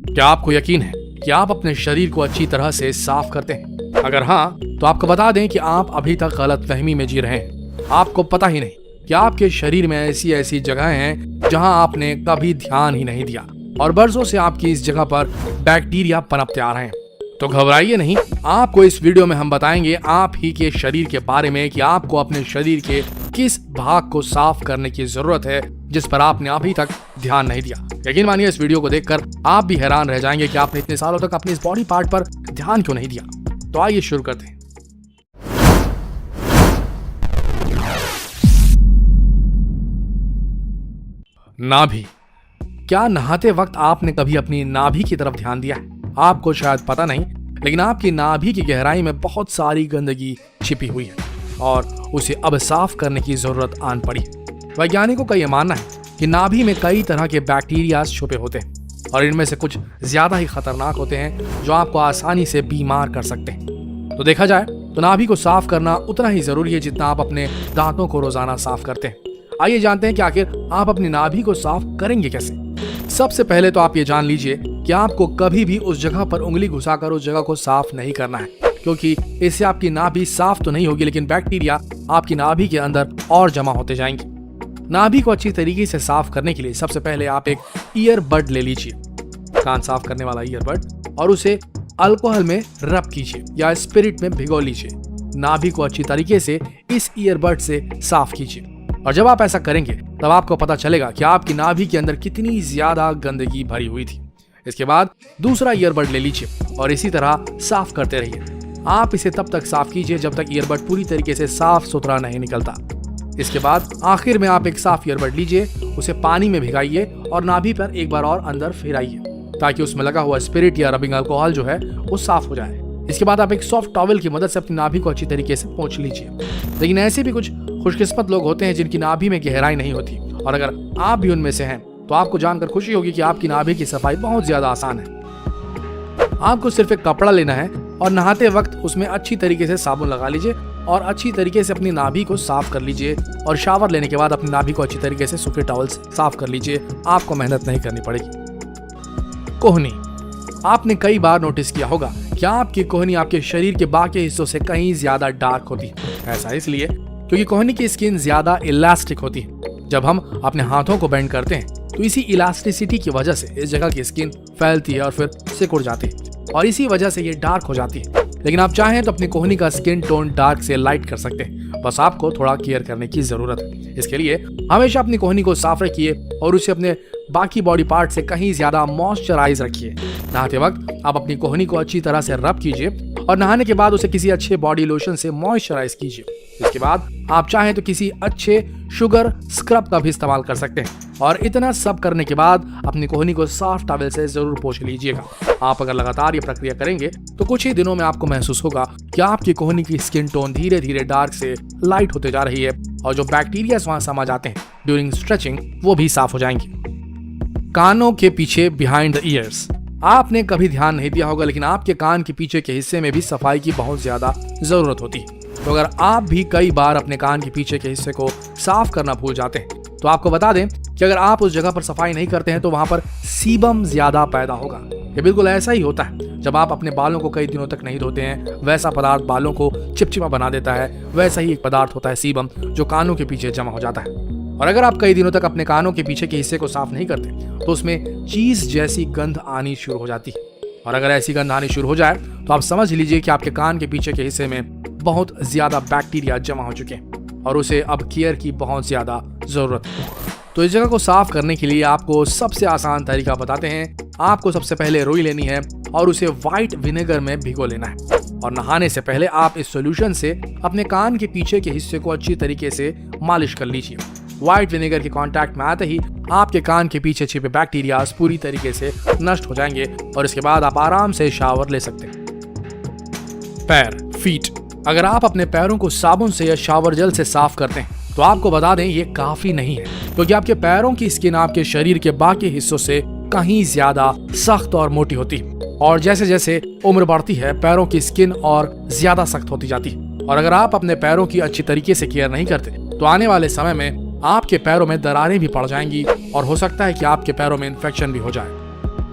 क्या आपको यकीन है कि आप अपने शरीर को अच्छी तरह से साफ करते हैं? अगर हाँ, तो आपको बता दें कि आप अभी तक गलतफहमी में जी रहे हैं। आपको पता ही नहीं कि आपके शरीर में ऐसी ऐसी जगहें हैं जहां आपने कभी ध्यान ही नहीं दिया और बरसों से आपकी इस जगह पर बैक्टीरिया पनपते आ रहे हैं। तो घबराइए नहीं, आपको इस वीडियो में हम बताएंगे आप ही के शरीर के बारे में कि आपको अपने शरीर के किस भाग को साफ करने की जरूरत है जिस पर आपने अभी तक ध्यान नहीं दिया। यकीन मानिए, इस वीडियो को देखकर आप भी हैरान रह जाएंगे कि आपने इतने सालों तक अपने इस बॉडी पार्ट पर ध्यान क्यों नहीं दिया। तो आइए शुरू करते हैं। नाभि। क्या नहाते वक्त आपने कभी अपनी नाभि की तरफ ध्यान दिया है? आपको शायद पता नहीं, लेकिन आपकी नाभि की गहराई में बहुत सारी गंदगी छिपी हुई है और उसे अब साफ करने की जरूरत आन पड़ी है। वैज्ञानिकों का यह मानना है कि नाभि में कई तरह के बैक्टीरिया छुपे होते हैं और इनमें से कुछ ज्यादा ही खतरनाक होते हैं जो आपको आसानी से बीमार कर सकते हैं। तो देखा जाए तो नाभि को साफ करना उतना ही जरूरी है जितना आप अपने दांतों को रोजाना साफ करते हैं। आइए जानते हैं कि आखिर आप अपनी नाभि को साफ करेंगे कैसे। सबसे पहले तो आप ये जान लीजिए कि आपको कभी भी उस जगह पर उंगली घुसाकर उस जगह को साफ नहीं करना है, क्योंकि इससे आपकी नाभि साफ तो नहीं होगी लेकिन बैक्टीरिया आपकी नाभि के अंदर और जमा होते जाएंगे। नाभि को अच्छी तरीके से साफ करने के लिए सबसे पहले आप एक ईयरबड ले लीजिए, कान साफ करने वाला ईयरबड, और उसे अल्कोहल में रब कीजिए या स्पिरिट में भिगो लीजिए। नाभि को अच्छी तरीके से इस ईयरबड से साफ कीजिए और जब आप ऐसा करेंगे तब आपको पता चलेगा कि आपकी नाभि के अंदर कितनी ज्यादा गंदगी भरी हुई थी। इसके बाद दूसरा ईयरबड ले लीजिए और इसी तरह साफ करते रहिए। आप इसे तब तक साफ कीजिए जब तक ईयरबड पूरी तरीके से साफ सुथरा नहीं निकलता। इसके बाद आखिर में आप एक साफ ईयरबड लीजिए, उसे पानी में भिगाइए और नाभि पर एक बार और अंदर फिराइए ताकि उसमें लगा हुआ स्पिरिट या रबिंग अल्कोहल जो है वो साफ हो जाए। इसके बाद आप एक सॉफ्ट टॉवल की मदद से अपनी नाभि को अच्छी तरीके से पोंछ लीजिए। लेकिन ऐसे भी कुछ खुशकिस्मत लोग होते हैं जिनकी नाभि में गहराई नहीं होती, और अगर आप भी उनमें से हैं तो आपको जानकर खुशी होगी कि आपकी नाभि की सफाई बहुत ज्यादा आसान है। आपको सिर्फ एक कपड़ा लेना है और नहाते वक्त उसमें अच्छी तरीके से साबुन लगा लीजिए और अच्छी तरीके से अपनी नाभि को साफ कर लीजिए और शावर लेने के बाद अपनी नाभि को अच्छी तरीके से सूखे टॉवल से साफ कर लीजिए। आपको मेहनत नहीं करनी पड़ेगी। कोहनी। आपने कई बार नोटिस किया होगा कि आपकी कोहनी आपके शरीर के बाकी हिस्सों से कहीं ज्यादा डार्क होती है। ऐसा इसलिए क्योंकि कोहनी की स्किन ज्यादा इलास्टिक होती है। जब हम अपने हाथों को बेंड करते हैं तो इसी इलास्टिसिटी की वजह से इस जगह की स्किन फैलती है और फिर सिकुड़ जाती है और इसी वजह से ये डार्क हो जाती है। लेकिन आप चाहें तो अपनी कोहनी का स्किन टोन डार्क से लाइट कर सकते हैं, बस आपको थोड़ा केयर करने की जरूरत है। इसके लिए हमेशा अपनी कोहनी को साफ रखिए और उसे अपने बाकी बॉडी पार्ट से कहीं ज्यादा मॉइस्चराइज रखिए। नहाते वक्त आप अपनी कोहनी को अच्छी तरह से रब कीजिए और नहाने के बाद उसे किसी अच्छे बॉडी लोशन से मॉइस्चराइज कीजिए। इसके बाद आप चाहें तो किसी अच्छे शुगर स्क्रब का भी इस्तेमाल कर सकते हैं और इतना सब करने के बाद अपनी कोहनी को साफ टॉवल से जरूर पोंछ लीजिएगा। आप अगर लगातार ये प्रक्रिया करेंगे तो कुछ ही दिनों में आपको महसूस होगा कि आपकी कोहनी की स्किन टोन धीरे धीरे डार्क से लाइट होते जा रही है और जो बैक्टीरिया वहां समा जाते हैं ड्यूरिंग स्ट्रेचिंग वो भी साफ हो जाएंगे। कानों के पीछे बिहाइंड द ईयर्स। आपने कभी ध्यान नहीं दिया होगा लेकिन आपके कान के पीछे के हिस्से में भी सफाई की बहुत ज्यादा जरूरत होती है। तो अगर आप भी कई बार अपने कान के पीछे के हिस्से को साफ करना भूल जाते हैं तो आपको बता दें कि अगर आप उस जगह पर सफाई नहीं करते हैं तो वहां पर सीबम ज्यादा पैदा होगा। ये बिल्कुल ऐसा ही होता है जब आप अपने बालों को कई दिनों तक नहीं धोते हैं, वैसा पदार्थ बालों को चिपचिपा बना देता है। वैसा ही एक पदार्थ होता है सीबम जो कानों के पीछे जमा हो जाता है। और अगर आप कई दिनों तक अपने कानों के पीछे के हिस्से को साफ नहीं करते तो उसमें चीज जैसी गंध आनी शुरू हो जाती है। और अगर ऐसी गंध आनी शुरू हो जाए तो आप समझ लीजिए कि आपके कान के पीछे के हिस्से में बहुत ज्यादा बैक्टीरिया जमा हो चुके हैं और उसे अब केयर की बहुत ज्यादा जरूरत है। तो इस जगह को साफ करने के लिए आपको सबसे आसान तरीका बताते हैं। आपको सबसे पहले रुई लेनी है और उसे व्हाइट विनेगर में भिगो लेना है और नहाने से पहले आप इस सॉल्यूशन से अपने कान के पीछे के हिस्से को अच्छी तरीके से मालिश कर लीजिए। व्हाइट विनेगर के कांटेक्ट में आते ही आपके कान के पीछे छिपे बैक्टीरिया पूरी तरीके से नष्ट हो जाएंगे और इसके बाद आप आराम से शावर ले सकते हैं। पैर, फीट। अगर आप अपने पैरों को साबुन से या शावर जेल से साफ करते हैं तो आपको बता दें ये काफी नहीं है, क्योंकि आपके पैरों की स्किन आपके शरीर के बाकी हिस्सों से कहीं ज्यादा सख्त और मोटी होती है और जैसे जैसे उम्र बढ़ती है पैरों की स्किन और ज्यादा सख्त होती जाती है। और अगर आप अपने पैरों की अच्छी तरीके से केयर नहीं करते तो आने वाले समय में आपके पैरों में दरारें भी पड़ जाएंगी और हो सकता है कि आपके पैरों में इन्फेक्शन भी हो जाए।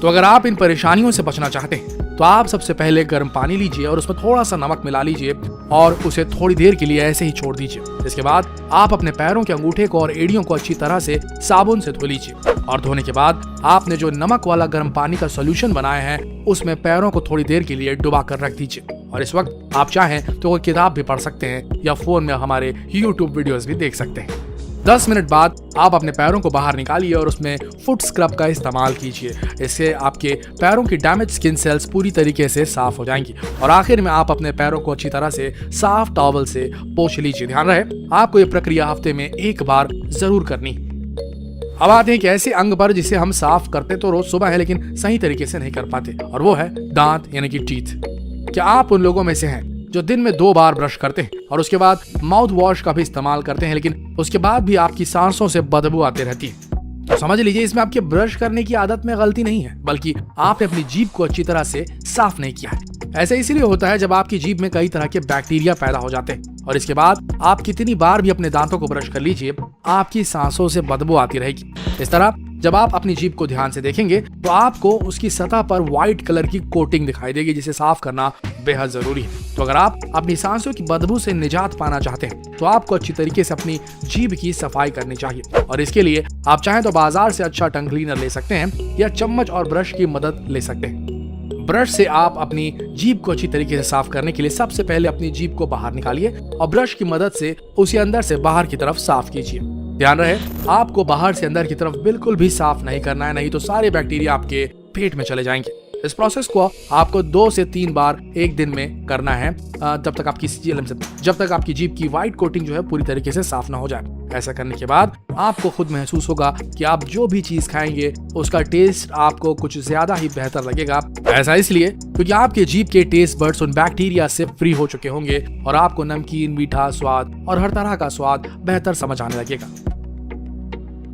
तो अगर आप इन परेशानियों से बचना चाहते हैं तो आप सबसे पहले गर्म पानी लीजिए और उसमें थोड़ा सा नमक मिला लीजिए और उसे थोड़ी देर के लिए ऐसे ही छोड़ दीजिए। इसके बाद आप अपने पैरों के अंगूठे को और एड़ियों को अच्छी तरह से साबुन से धो लीजिए और धोने के बाद आपने जो नमक वाला गर्म पानी का सॉल्यूशन बनाया है उसमें पैरों को थोड़ी देर के लिए डुबा कर रख दीजिए। और इस वक्त आप चाहें तो कोई किताब भी पढ़ सकते हैं या फोन में हमारे YouTube वीडियोस भी देख सकते हैं। 10 मिनट बाद आप अपने पैरों को बाहर निकालिए और उसमें फुट स्क्रब का इस्तेमाल कीजिए। इससे आपके पैरों की डैमेज स्किन सेल्स पूरी तरीके से साफ हो जाएंगी और आखिर में आप अपने पैरों को अच्छी तरह से साफ टॉवल से पोंछ लीजिए। ध्यान रहे आपको ये प्रक्रिया हफ्ते में एक बार जरूर करनी। अब आते हैं एक ऐसे अंग पर जिसे हम साफ करते तो रोज सुबह है लेकिन सही तरीके से नहीं कर पाते, और वो है दांत यानी कि टीथ। क्या आप उन लोगों में से हैं जो दिन में 2 बार ब्रश करते हैं और उसके बाद माउथ वॉश का भी इस्तेमाल करते हैं, लेकिन उसके बाद भी आपकी सांसों से बदबू आती रहती है? तो समझ लीजिए इसमें आपके ब्रश करने की आदत में गलती नहीं है, बल्कि आपने अपनी जीभ को अच्छी तरह से साफ नहीं किया है। ऐसा इसलिए होता है जब आपकी जीभ में कई तरह के बैक्टीरिया पैदा हो जाते हैं और इसके बाद आप कितनी बार भी अपने दांतों को ब्रश कर लीजिए आपकी सांसों से बदबू आती रहेगी। इस तरह जब आप अपनी जीभ को ध्यान से देखेंगे तो आपको उसकी सतह पर व्हाइट कलर की कोटिंग दिखाई देगी जिसे साफ करना बेहद जरूरी है। तो अगर आप अपनी सांसों की बदबू से निजात पाना चाहते हैं तो आपको अच्छी तरीके से अपनी जीभ की सफाई करनी चाहिए और इसके लिए आप चाहें तो बाजार से अच्छा टंग क्लीनर ले सकते हैं या चम्मच और ब्रश की मदद ले सकते हैं। ब्रश से आप अपनी जीभ को अच्छी तरीके से साफ करने के लिए सबसे पहले अपनी जीभ को बाहर निकालिए और ब्रश की मदद से उसे अंदर से बाहर की तरफ साफ कीजिए। ध्यान रहे आपको बाहर से अंदर की तरफ बिल्कुल भी साफ नहीं करना है, नहीं तो सारे बैक्टीरिया आपके पेट में चले जाएंगे। इस प्रोसेस को आपको 2 से 3 बार एक दिन में करना है जब तक आपकी जीभ की व्हाइट कोटिंग जो है पूरी तरीके से साफ ना हो जाए। ऐसा करने के बाद आपको खुद महसूस होगा कि आप जो भी चीज खाएंगे उसका टेस्ट आपको कुछ ज्यादा ही बेहतर लगेगा। ऐसा इसलिए क्योंकि आपके जीभ के टेस्ट बड्स उन बैक्टीरिया से फ्री हो चुके होंगे और आपको नमकीन, मीठा स्वाद और हर तरह का स्वाद बेहतर समझ आने लगेगा।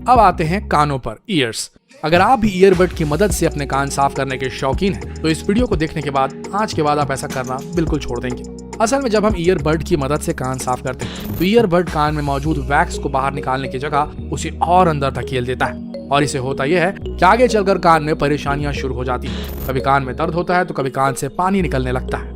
अब आते हैं कानों पर, ईयर्स। अगर आप भी ईयरबड की मदद से अपने कान साफ करने के शौकीन हैं तो इस वीडियो को देखने के बाद आज के बाद आप ऐसा करना बिल्कुल छोड़ देंगे। असल में जब हम ईयरबड की मदद से कान साफ करते हैं तो ईयरबड कान में मौजूद वैक्स को बाहर निकालने की जगह उसे और अंदर धकेल देता है और इसे होता यह है कि आगे चलकर कान में परेशानियां शुरू हो जाती हैं। कभी कान में दर्द होता है तो कभी कान से पानी निकलने लगता है।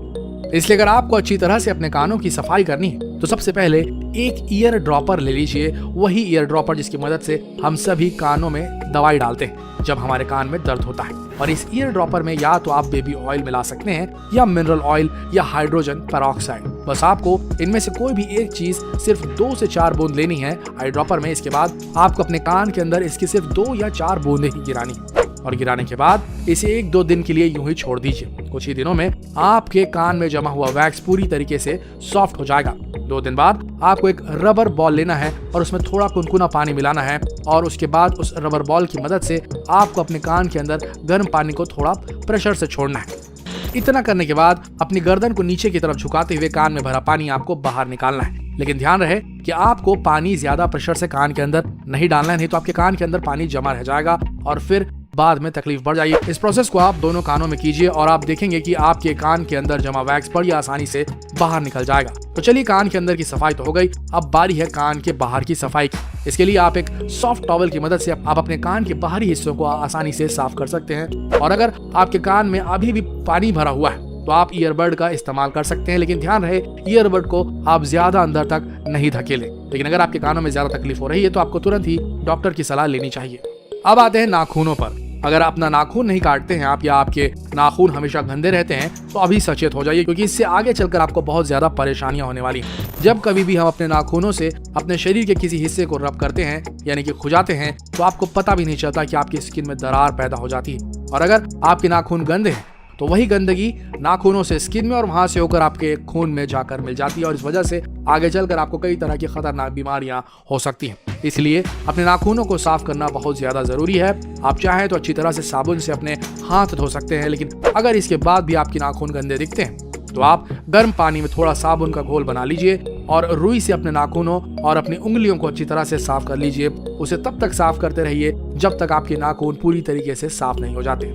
इसलिए अगर आपको अच्छी तरह से अपने कानों की सफाई करनी है तो सबसे पहले एक ईयर ड्रॉपर ले लीजिए, वही ईयर ड्रॉपर जिसकी मदद से हम सभी कानों में दवाई डालते हैं जब हमारे कान में दर्द होता है। और इस ईयर ड्रॉपर में या तो आप बेबी ऑयल मिला सकते हैं या मिनरल ऑयल या हाइड्रोजन पेरोक्साइड। बस आपको इनमें से कोई भी एक चीज सिर्फ 2 से 4 बूंद लेनी है आई ड्रॉपर में। इसके बाद आपको अपने कान के अंदर इसकी सिर्फ 2 या 4 बूंदें ही गिरानी है और गिराने के बाद इसे 1-2 दिन के लिए यूं ही छोड़ दीजिए। कुछ ही दिनों में आपके कान में जमा हुआ वैक्स पूरी तरीके से सॉफ्ट हो जाएगा। 2 दिन बाद आपको एक रबर बॉल लेना है और उसमें थोड़ा कुनकुना पानी मिलाना है और उसके बाद उस रबर बॉल की मदद से आपको अपने कान के अंदर गर्म पानी को थोड़ा प्रेशर से छोड़ना है। इतना करने के बाद अपनी गर्दन को नीचे की तरफ झुकाते हुए कान में भरा पानी आपको बाहर निकालना है। लेकिन ध्यान रहे कि आपको पानी ज्यादा प्रेशर से कान के अंदर नहीं डालना है, नहीं तो आपके कान के अंदर पानी जमा रह जाएगा और फिर बाद में तकलीफ बढ़ जाएगी। इस प्रोसेस को आप दोनों कानों में कीजिए और आप देखेंगे कि आपके कान के अंदर जमा वैक्स बड़ी आसानी से बाहर निकल जाएगा। तो चलिए कान के अंदर की सफाई तो हो गई, अब बारी है कान के बाहर की सफाई की। इसके लिए आप एक सॉफ्ट टॉवल की मदद से आप अपने कान के बाहरी हिस्सों को आसानी से साफ कर सकते हैं। और अगर आपके कान में अभी भी पानी भरा हुआ है तो आप ईयरबड का इस्तेमाल कर सकते हैं, लेकिन ध्यान रहे ईयरबड को आप ज्यादा अंदर तक नहीं धकेलें। लेकिन अगर आपके कानों में ज्यादा तकलीफ हो रही है तो आपको तुरंत ही डॉक्टर की सलाह लेनी चाहिए। अब आते हैं नाखूनों पर। अगर अपना नाखून नहीं काटते हैं आप या आपके नाखून हमेशा गंदे रहते हैं तो अभी सचेत हो जाइए, क्योंकि इससे आगे चलकर आपको बहुत ज्यादा परेशानियां होने वाली हैं। जब कभी भी हम अपने नाखूनों से अपने शरीर के किसी हिस्से को रब करते हैं यानी कि खुजाते हैं तो आपको पता भी नहीं चलता कि आपकी स्किन में दरार पैदा हो जाती है। और अगर आपके नाखून गंदे हैं तो वही गंदगी नाखूनों से स्किन में और वहां से होकर आपके खून में जाकर मिल जाती है और इस वजह से आगे चलकर आपको कई तरह की खतरनाक बीमारियां हो सकती हैं। इसलिए अपने नाखूनों को साफ करना बहुत ज्यादा जरूरी है। आप चाहें तो अच्छी तरह से साबुन से अपने हाथ धो सकते हैं, लेकिन अगर इसके बाद भी आपके नाखून गंदे दिखते हैं तो आप गर्म पानी में थोड़ा साबुन का घोल बना लीजिए और रुई से अपने नाखूनों और अपनी उंगलियों को अच्छी तरह से साफ कर लीजिए। उसे तब तक साफ करते रहिए जब तक आपके नाखून पूरी तरीके से साफ नहीं हो जाते।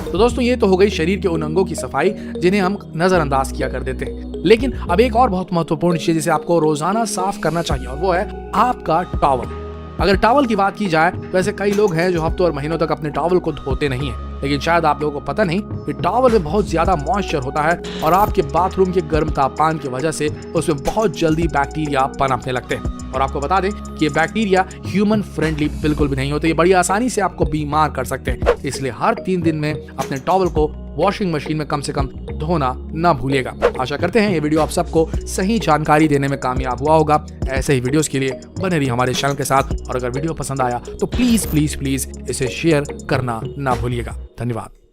तो दोस्तों ये तो हो गई शरीर के उन अंगों की सफाई जिन्हें हम नजरअंदाज किया कर देते हैं। लेकिन अब एक और बहुत महत्वपूर्ण चीज जिसे आपको रोजाना साफ करना चाहिए और वो है आपका टॉवल। अगर टॉवल की बात की जाए तो ऐसे कई लोग हैं जो हफ्तों और महीनों तक अपने टॉवल को धोते नहीं है। लेकिन शायद आप लोगों को पता नहीं कि टॉवल में बहुत ज्यादा मॉइस्चर होता है और आपके बाथरूम के गर्म तापमान की वजह से उसमें बहुत जल्दी बैक्टीरिया पनपने लगते हैं। और आपको बता दें कि ये बैक्टीरिया ह्यूमन फ्रेंडली बिल्कुल भी नहीं होते, ये बड़ी आसानी से आपको बीमार कर सकते हैं। इसलिए हर 3 दिन में अपने टॉवल को वॉशिंग मशीन में कम से कम धोना ना भूलिएगा। आशा करते हैं ये वीडियो आप सबको सही जानकारी देने में कामयाब हुआ होगा। ऐसे ही वीडियोस के लिए बने रहिए हमारे चैनल के साथ, और अगर वीडियो पसंद आया तो प्लीज प्लीज प्लीज इसे शेयर करना ना भूलिएगा। धन्यवाद।